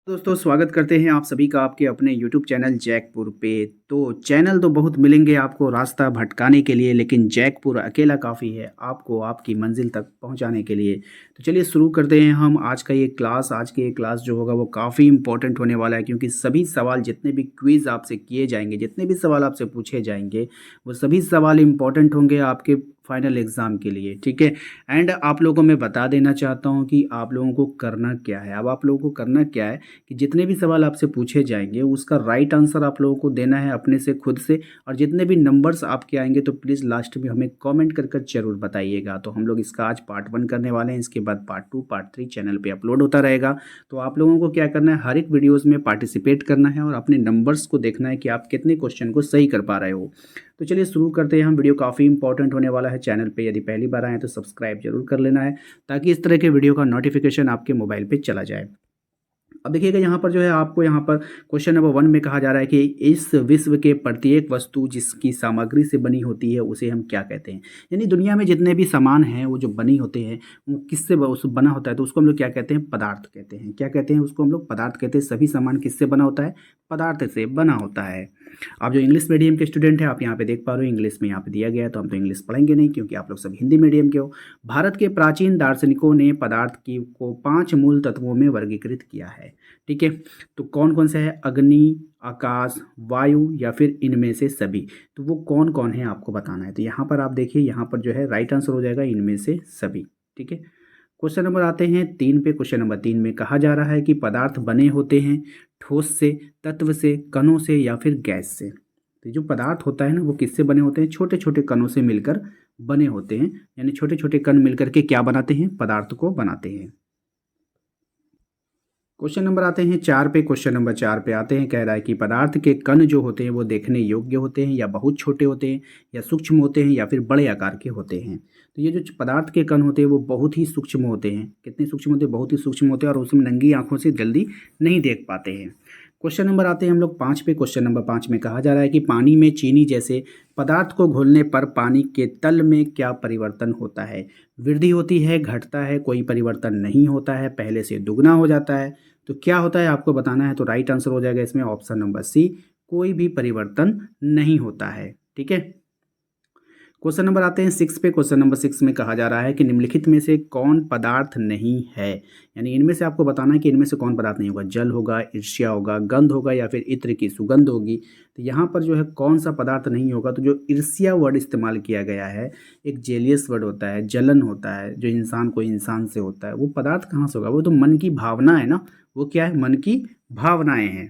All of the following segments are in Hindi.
दोस्तों स्वागत करते हैं आप सभी का आपके अपने YouTube चैनल जैकपुर पे। तो चैनल तो बहुत मिलेंगे आपको रास्ता भटकाने के लिए, लेकिन जैकपुर अकेला काफ़ी है आपको आपकी मंजिल तक पहुंचाने के लिए। तो चलिए शुरू करते हैं हम आज का ये क्लास। आज के ये क्लास जो होगा वो काफ़ी इंपॉर्टेंट होने वाला है, क्योंकि सभी सवाल जितने भी क्विज़ आपसे किए जाएंगे, जितने भी सवाल आपसे पूछे जाएंगे, वो सभी सवाल इंपॉर्टेंट होंगे आपके फाइनल एग्ज़ाम के लिए। ठीक है। एंड आप लोगों को मैं बता देना चाहता हूँ कि आप लोगों को करना क्या है। अब आप लोगों को करना क्या है कि जितने भी सवाल आपसे पूछे जाएंगे उसका राइट आंसर आप लोगों को देना है अपने से खुद से। और जितने भी नंबर्स आपके आएंगे तो प्लीज़ लास्ट में हमें कमेंट कर कर जरूर बताइएगा। तो हम लोग इसका आज पार्ट 1 करने वाले हैं, इसके बाद पार्ट 2 पार्ट 3 चैनल पे अपलोड होता रहेगा। तो आप लोगों को क्या करना है, हर एक वीडियोज़ में पार्टिसिपेट करना है और अपने नंबर्स को देखना है कि आप कितने क्वेश्चन को सही कर पा रहे हो। तो चलिए शुरू करते हैं हम। वीडियो काफ़ी इंपॉर्टेंट होने वाला है। चैनल पे यदि पहली बार आए तो सब्सक्राइब जरूर कर लेना है, ताकि इस तरह के वीडियो का नोटिफिकेशन आपके मोबाइल पे चला जाए। अब देखिएगा यहाँ पर जो है आपको यहाँ पर क्वेश्चन नंबर 1 में कहा जा रहा है कि इस विश्व के प्रत्येक वस्तु जिसकी सामग्री से बनी होती है उसे हम क्या कहते हैं। यानी दुनिया में जितने भी सामान हैं वो जो बनी होते हैं वो किससे उस बना होता है, तो उसको हम लोग क्या कहते हैं, पदार्थ कहते हैं। क्या कहते हैं उसको हम लोग, पदार्थ कहते हैं। सभी सामान किससे बना होता है, पदार्थ से बना होता है। आप जो इंग्लिश मीडियम के स्टूडेंट हैं आप यहाँ पे देख पा रहे हो, इंग्लिश में यहाँ पे दिया गया है, तो हम तो इंग्लिश पढ़ेंगे नहीं क्योंकि आप लोग सब हिंदी मीडियम के हो। भारत के प्राचीन दार्शनिकों ने पदार्थ की को 5 मूल तत्वों में वर्गीकृत किया है। ठीक है। तो कौन कौन से है, अग्नि, आकाश, वायु या फिर इनमें से सभी। तो वो कौन कौन है आपको बताना है। तो यहाँ पर आप देखिए, यहाँ पर जो है राइट आंसर हो जाएगा इनमें से सभी। ठीक है। क्वेश्चन नंबर आते हैं 3 पे। क्वेश्चन नंबर 3 में कहा जा रहा है कि पदार्थ बने होते हैं ठोस से, तत्व से, कणों से या फिर गैस से। तो जो पदार्थ होता है ना वो किससे बने होते हैं, छोटे छोटे कणों से मिलकर बने होते हैं। यानी छोटे छोटे कण मिलकर के क्या बनाते हैं, पदार्थ को बनाते हैं। क्वेश्चन नंबर आते हैं 4 पे। क्वेश्चन नंबर 4 पे आते हैं, कह रहा है कि पदार्थ के कण जो होते हैं वो देखने योग्य होते हैं या बहुत छोटे होते हैं या सूक्ष्म होते हैं या फिर बड़े आकार के होते हैं। तो ये जो पदार्थ के कण होते हैं वो बहुत ही सूक्ष्म होते हैं। कितने सूक्ष्म होते हैं, बहुत ही सूक्ष्म होते हैं और उसमें नंगी आंखों से जल्दी नहीं देख पाते हैं। क्वेश्चन नंबर आते हैं हम लोग 5 पे। क्वेश्चन नंबर 5 में कहा जा रहा है कि पानी में चीनी जैसे पदार्थ को घोलने पर पानी के तल में क्या परिवर्तन होता है। वृद्धि होती है, घटता है, कोई परिवर्तन नहीं होता है, पहले से दुगना हो जाता है। तो क्या होता है आपको बताना है। तो राइट आंसर हो जाएगा इसमें ऑप्शन नंबर सी, कोई भी परिवर्तन नहीं होता है। ठीक है। क्वेश्चन नंबर आते हैं 6 पे। क्वेश्चन नंबर 6 में कहा जा रहा है कि निम्नलिखित में से कौन पदार्थ नहीं है। यानी इनमें से आपको बताना है कि इनमें से कौन पदार्थ नहीं होगा। जल होगा, ईर्ष्या होगा, गंध होगा या फिर इत्र की सुगंध होगी। तो यहाँ पर जो है कौन सा पदार्थ नहीं होगा। तो जो ईर्ष्या वर्ड इस्तेमाल किया गया है, एक जेलियस वर्ड होता है, जलन होता है, जो इंसान को इंसान से होता है, वो पदार्थ कहाँ से होगा। वो तो मन की भावना है ना। वो क्या है, मन की भावनाएं हैं।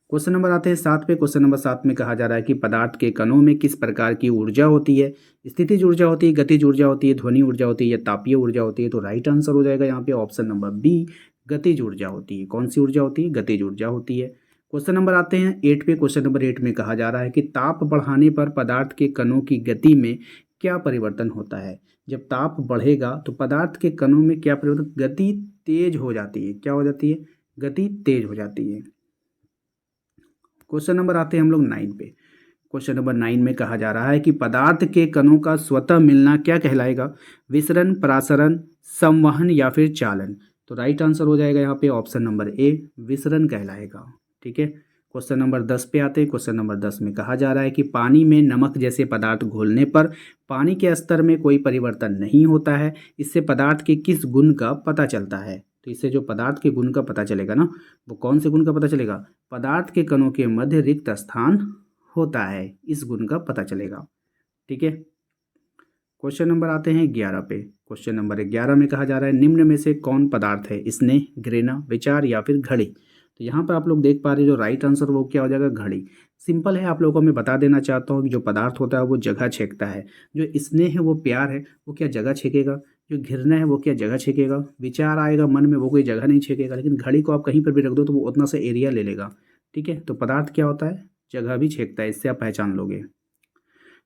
क्वेश्चन नंबर आते हैं 7 पे। क्वेश्चन नंबर 7 में कहा जा रहा है कि पदार्थ के कणों में किस प्रकार की ऊर्जा होती है। स्थितिज ऊर्जा होती है, गतिज ऊर्जा होती है, ध्वनि ऊर्जा होती है या तापीय ऊर्जा होती है। तो राइट आंसर हो जाएगा यहाँ पे ऑप्शन नंबर बी, गतिज ऊर्जा होती है। कौन सी ऊर्जा होती है, गतिज ऊर्जा होती है। क्वेश्चन नंबर आते हैं 8 पे। क्वेश्चन नंबर 8 में कहा जा रहा है कि ताप बढ़ाने पर पदार्थ के कणों की गति में क्या परिवर्तन होता है। जब ताप बढ़ेगा तो पदार्थ के कणों में क्या परिवर्तन, गति तेज हो जाती है। क्या हो जाती है, गति तेज हो जाती है। क्वेश्चन नंबर आते हैं हम लोग 9 पे। क्वेश्चन नंबर 9 में कहा जा रहा है कि पदार्थ के कणों का स्वतः मिलना क्या कहलाएगा। विसरण, परासरण, संवहन या फिर चालन। तो राइट आंसर हो जाएगा यहाँ पे ऑप्शन नंबर ए, विसरण कहलाएगा। ठीक है। क्वेश्चन नंबर 10 पे आते हैं। क्वेश्चन नंबर 10 में कहा जा रहा है कि पानी में नमक जैसे पदार्थ घोलने पर पानी के स्तर में कोई परिवर्तन नहीं होता है। इससे पदार्थ के किस गुण का पता चलता है। तो इससे जो पदार्थ के गुण का पता चलेगा ना, वो कौन से गुण का पता चलेगा, पदार्थ के कणों के मध्य रिक्त स्थान होता है, इस गुण का पता चलेगा। ठीक है। क्वेश्चन नंबर आते हैं 11 पे। क्वेश्चन नंबर 11 में कहा जा रहा है निम्न में से कौन पदार्थ है, स्नेह, घृणा, विचार या फिर घड़ी। तो यहाँ पर आप लोग देख पा रहे हैं जो राइट आंसर वो क्या हो जाएगा, घड़ी। सिंपल है, आप लोगों को मैं बता देना चाहता हूँ कि जो पदार्थ होता है वो जगह छेकता है। जो स्नेह है वो प्यार है, वो क्या जगह छेकेगा। जो घृणा है वो क्या जगह छेकेगा। विचार आएगा मन में, वो कोई जगह नहीं छेकेगा। लेकिन घड़ी को आप कहीं पर भी रख दो तो वो उतना सा एरिया ले लेगा। ठीक है। तो पदार्थ क्या होता है, जगह भी छेकता है। इससे आप पहचान लोगे।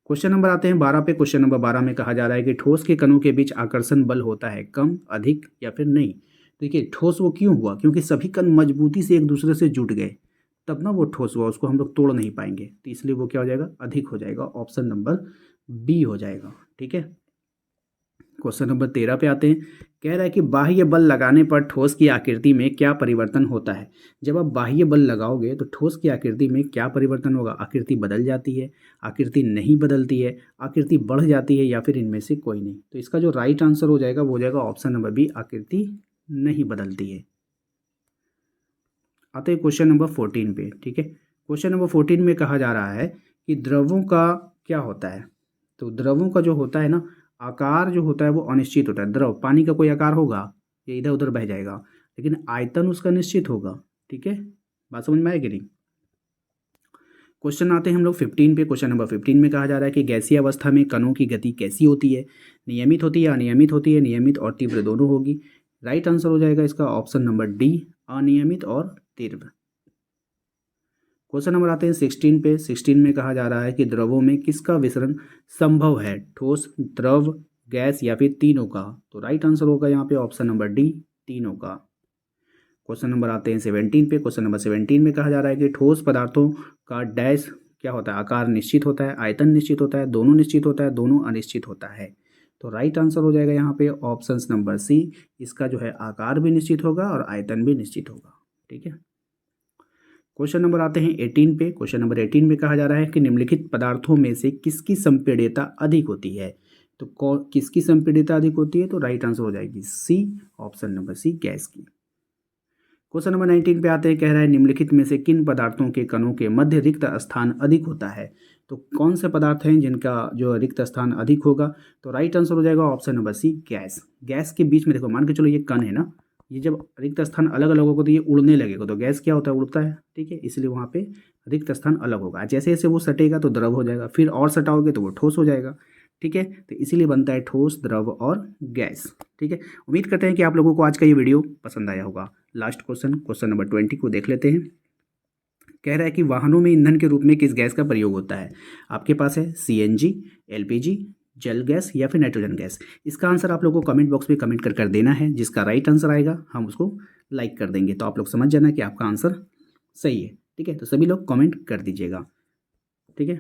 क्वेश्चन नंबर आते हैं 12 पे। क्वेश्चन नंबर 12 में कहा जा रहा है कि ठोस के कणों के बीच आकर्षण बल होता है कम, अधिक या फिर नहीं। देखिए ठोस वो क्यों हुआ, क्योंकि सभी कण मजबूती से एक दूसरे से जुट गए, तब ना वो ठोस हुआ। उसको हम लोग तोड़ नहीं पाएंगे, तो इसलिए वो क्या हो जाएगा, अधिक हो जाएगा। ऑप्शन नंबर बी हो जाएगा। ठीक है। क्वेश्चन नंबर 13 पे आते हैं। कह रहा है कि बाह्य बल लगाने पर ठोस की आकृति में क्या परिवर्तन होता है। जब आप बाह्य बल लगाओगे तो ठोस की आकृति में क्या परिवर्तन होगा। आकृति बदल जाती है, आकृति नहीं बदलती है, आकृति बढ़ जाती है, या फिर इनमें से कोई नहीं। तो इसका जो राइट आंसर हो जाएगा वो हो जाएगा ऑप्शन नंबर बी, आकृति नहीं बदलती है। आते हैं क्वेश्चन नंबर 14 पे। ठीक है, क्वेश्चन नंबर 14 में कहा जा रहा है कि द्रवों का क्या होता है। तो द्रवों का जो होता है ना, आकार जो होता है वो अनिश्चित होता है। द्रव, पानी का कोई आकार होगा, ये इधर उधर बह जाएगा, लेकिन आयतन उसका निश्चित होगा। ठीक है, बात समझ में आएगी नहीं। क्वेश्चन आते हैं हम लोग 15 पे। क्वेश्चन नंबर 15 में कहा जा रहा है कि गैसीय अवस्था में कणों की गति कैसी होती है। नियमित होती है, अनियमित होती है, नियमित और तीव्र दोनों होगी। राइट आंसर हो जाएगा इसका ऑप्शन नंबर डी, अनियमित और तीव्र। क्वेश्चन नंबर आते हैं 16 पे। 16 में कहा जा रहा है कि द्रवों में किसका विसरण संभव है। ठोस, द्रव, गैस या फिर तीनों का। तो राइट आंसर होगा यहाँ पे ऑप्शन नंबर डी, तीनों का। क्वेश्चन नंबर आते हैं 17 पे। क्वेश्चन नंबर 17 में कहा जा रहा है कि ठोस पदार्थों का डैश क्या होता है। आकार निश्चित होता है, आयतन निश्चित होता है, दोनों निश्चित होता है, दोनों अनिश्चित होता है। तो राइट आंसर हो जाएगा यहाँ पे ऑप्शन नंबर सी, इसका जो है आकार भी निश्चित होगा और आयतन भी निश्चित होगा। ठीक है, क्वेश्चन नंबर आते हैं 18 पे। क्वेश्चन नंबर 18 में कहा जा रहा है कि निम्नलिखित पदार्थों में से किसकी संपीड्यता अधिक होती है। तो किसकी संपीड्यता अधिक होती है। तो राइट आंसर हो जाएगी सी, ऑप्शन नंबर सी, गैस की। क्वेश्चन नंबर 19 पे आते हैं। कह रहा है निम्नलिखित में से किन पदार्थों के कणों के मध्य रिक्त स्थान अधिक होता है। तो कौन से पदार्थ हैं जिनका जो रिक्त स्थान अधिक होगा। तो राइट आंसर हो जाएगा option number C, gas. Gas के बीच में देखो, मान के चलो ये कण है ना, ये जब रिक्त स्थान अलग अलग होगा तो ये उड़ने लगेगा। तो गैस क्या होता है, उड़ता है। ठीक है, इसलिए वहाँ पे रिक्त स्थान अलग होगा। जैसे जैसे वो सटेगा तो द्रव हो जाएगा, फिर और सटाओगे तो वो ठोस हो जाएगा। ठीक है, तो इसीलिए बनता है ठोस, द्रव और गैस। ठीक है, उम्मीद करते हैं कि आप लोगों को आज का ये वीडियो पसंद आया होगा। लास्ट क्वेश्चन, क्वेश्चन नंबर 20 को देख लेते हैं। कह रहा है कि वाहनों में ईंधन के रूप में किस गैस का प्रयोग होता है। आपके पास है सीएनजी, एलपीजी, जल गैस या फिर नाइट्रोजन गैस। इसका आंसर आप लोगों को कमेंट बॉक्स में कमेंट कर देना है। जिसका राइट आंसर आएगा हम उसको लाइक कर देंगे। तो आप लोग समझ जाना कि आपका आंसर सही है। ठीक है, तो सभी लोग कमेंट कर दीजिएगा। ठीक है,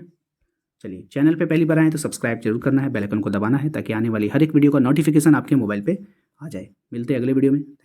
चलिए, चैनल पे पहली बार आए तो सब्सक्राइब जरूर करना है, बेल आइकन को दबाना है ताकि आने वाली हर एक वीडियो का नोटिफिकेशन आपके मोबाइल पे आ जाए। मिलते हैं अगले वीडियो में।